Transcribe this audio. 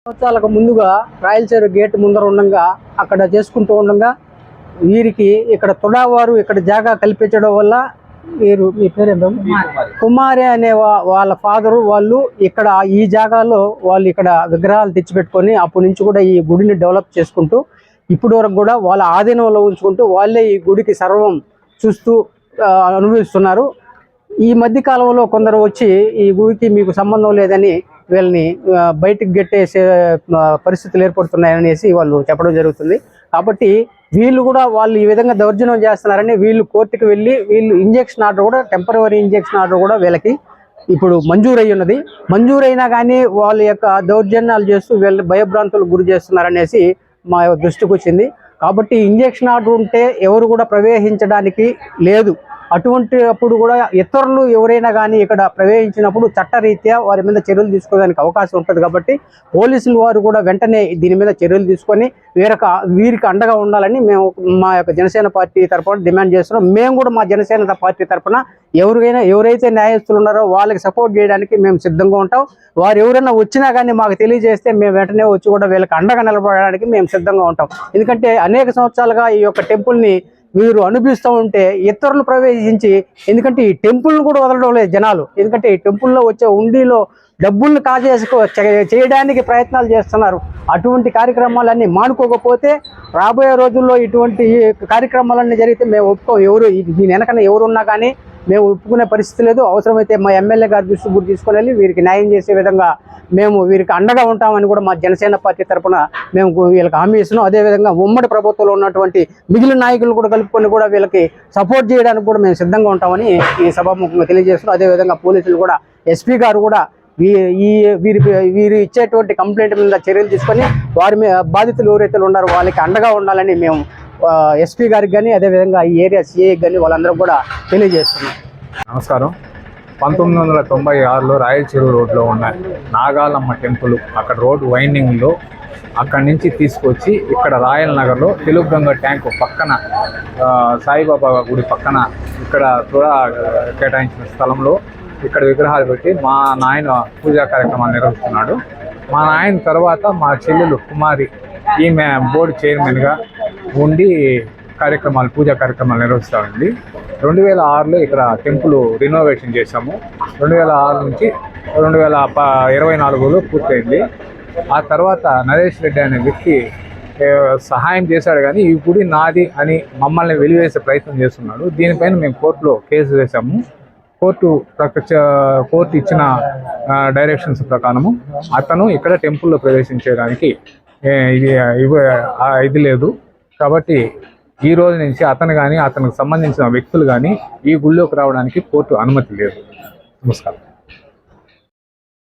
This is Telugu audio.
సంవత్సరాలకు ముందుగా రాయలసీమ గేట్ ముందర ఉండగా అక్కడ చేసుకుంటూ ఉండగా వీరికి ఇక్కడ తుడావారు ఇక్కడ జాగా కల్పించడం వల్ల వీరు మీ పేరు కుమారి అనే వాళ్ళ ఫాదరు వాళ్ళు ఇక్కడ ఈ జాగాలో వాళ్ళు ఇక్కడ విగ్రహాలు తెచ్చిపెట్టుకొని అప్పటి నుంచి కూడా ఈ గుడిని డెవలప్ చేసుకుంటూ ఇప్పటి వరకు కూడా వాళ్ళ ఆధీనంలో ఉంచుకుంటూ వాళ్ళే ఈ గుడికి సర్వం చూస్తూ అనుభవిస్తున్నారు. ఈ మధ్య కాలంలో కొందరు వచ్చి ఈ గుడికి మీకు సంబంధం లేదని వీళ్ళని బయటికి గెట్టేసే పరిస్థితులు ఏర్పడుతున్నాయనేసి వాళ్ళు చెప్పడం జరుగుతుంది. కాబట్టి వీళ్ళు కూడా వాళ్ళు ఈ విధంగా దౌర్జన్యం చేస్తున్నారని వీళ్ళు కోర్టుకు వెళ్ళి వీళ్ళు ఇంజెక్షన్ ఆర్డర్ కూడా టెంపరవరీ ఇంజెక్షన్ ఆర్డర్ కూడా వీళ్ళకి ఇప్పుడు మంజూరై ఉన్నది. మంజూరైనా కానీ వాళ్ళ యొక్క దౌర్జన్యాలు చేస్తూ వీళ్ళని భయభ్రాంతులకు గురి చేస్తున్నారనేసి మా దృష్టికి వచ్చింది. కాబట్టి ఇంజెక్షన్ ఆర్డర్ ఉంటే ఎవరు కూడా ప్రవేశించడానికి లేదు. అటువంటి అప్పుడు కూడా ఇతరులు ఎవరైనా కానీ ఇక్కడ ప్రవేశించినప్పుడు చట్టరీత్యా వారి మీద చర్యలు తీసుకోవడానికి అవకాశం ఉంటుంది. కాబట్టి పోలీసులు వారు కూడా వెంటనే దీని మీద చర్యలు తీసుకొని వీరికి అండగా ఉండాలని మేము మా యొక్క జనసేన పార్టీ తరఫున డిమాండ్ చేస్తున్నాం. మేము కూడా మా జనసేన పార్టీ తరఫున ఎవరైతే న్యాయస్తులు ఉన్నారో వాళ్ళకి సపోర్ట్ చేయడానికి మేము సిద్ధంగా ఉంటాం. వారు ఎవరైనా వచ్చినా కానీ మాకు తెలియజేస్తే మేము వెంటనే వచ్చి కూడా వీళ్ళకి అండగా నిలబడడానికి మేము సిద్ధంగా ఉంటాం. ఎందుకంటే అనేక సంవత్సరాలుగా ఈ యొక్క టెంపుల్ని వీరు అనుభవిస్తూ ఉంటే ఇతరులు ప్రవేశించి, ఎందుకంటే ఈ టెంపుల్ని కూడా వదలడం లేదు జనాలు. ఎందుకంటే ఈ టెంపుల్లో వచ్చే ఉండిలో డబ్బుల్ని చేయడానికి ప్రయత్నాలు చేస్తున్నారు. అటువంటి కార్యక్రమాలన్నీ మానుకోకపోతే రాబోయే రోజుల్లో ఇటువంటి కార్యక్రమాలన్నీ జరిగితే మేము ఒప్పుకోం. దీని వెనకన ఎవరున్నా కానీ మేము ఒప్పుకునే పరిస్థితి లేదు. అవసరమైతే మా ఎమ్మెల్యే గారి దృష్టికి కూడా తీసుకొని వెళ్ళి వీరికి న్యాయం చేసే విధంగా మేము వీరికి అండగా ఉంటామని కూడా మా జనసేన పార్టీ తరఫున మేము వీళ్ళకి హామీ ఇస్తున్నాం. అదేవిధంగా ఉమ్మడి ప్రభుత్వంలో ఉన్నటువంటి మిగిలిన నాయకులు కూడా కలుపుకొని కూడా వీళ్ళకి సపోర్ట్ చేయడానికి కూడా మేము సిద్ధంగా ఉంటామని ఈ సభాముఖంగా తెలియజేస్తున్నాం. అదేవిధంగా పోలీసులు కూడా ఎస్పీ గారు కూడా వీరు ఇచ్చేటువంటి కంప్లైంట్ మీద చర్యలు తీసుకొని వారి మీద బాధితులు ఎవరైతే ఉన్నారో వాళ్ళకి అండగా ఉండాలని మేము ఎస్పీ గారికి కానీ అదేవిధంగా ఈ ఏరియా సిఐకి కానీ వాళ్ళందరూ కూడా తెలియజేస్తున్నాం. నమస్కారం. 1996లో రాయల చెరువు రోడ్లో ఉన్న నాగాలమ్మ టెంపుల్ అక్కడ రోడ్ వైండింగ్లో అక్కడి నుంచి తీసుకొచ్చి ఇక్కడ రాయల్ నగర్లో తెలుగు గంగ ట్యాంకు పక్కన సాయిబాబా గుడి పక్కన ఇక్కడ కూడా కేటాయించిన స్థలంలో ఇక్కడ విగ్రహాలు పెట్టి మా నాయన పూజా కార్యక్రమాలు నిర్వహిస్తున్నాడు. మా నాయన తర్వాత మా చెల్లెలు కుమారి ఈమె బోర్డు చైర్మన్గా ఉండి పూజా కార్యక్రమాలు నిర్వహిస్తామండి. 2006లో ఇక్కడ టెంపుల్ రినోవేషన్ చేశాము. 2006 నుంచి 2024లో పూర్తయింది. ఆ తర్వాత నరేష్ రెడ్డి అనే వ్యక్తి సహాయం చేశాడు, కానీ ఈ గుడి నాది అని మమ్మల్ని వెలివేసే ప్రయత్నం చేస్తున్నాడు. దీనిపైన మేము కోర్టులో కేసు వేశాము. కోర్టు ఇచ్చిన డైరెక్షన్స్ ప్రకారము అతను ఇక్కడ టెంపుల్లో ప్రవేశించడానికి ఇది లేదు. కాబట్టి ఈ రోజు నుంచి అతను కానీ అతనికి సంబంధించిన వ్యక్తులు కానీ ఈ గుళ్ళోకి రావడానికి కోర్టు అనుమతి లేదు. నమస్కారం.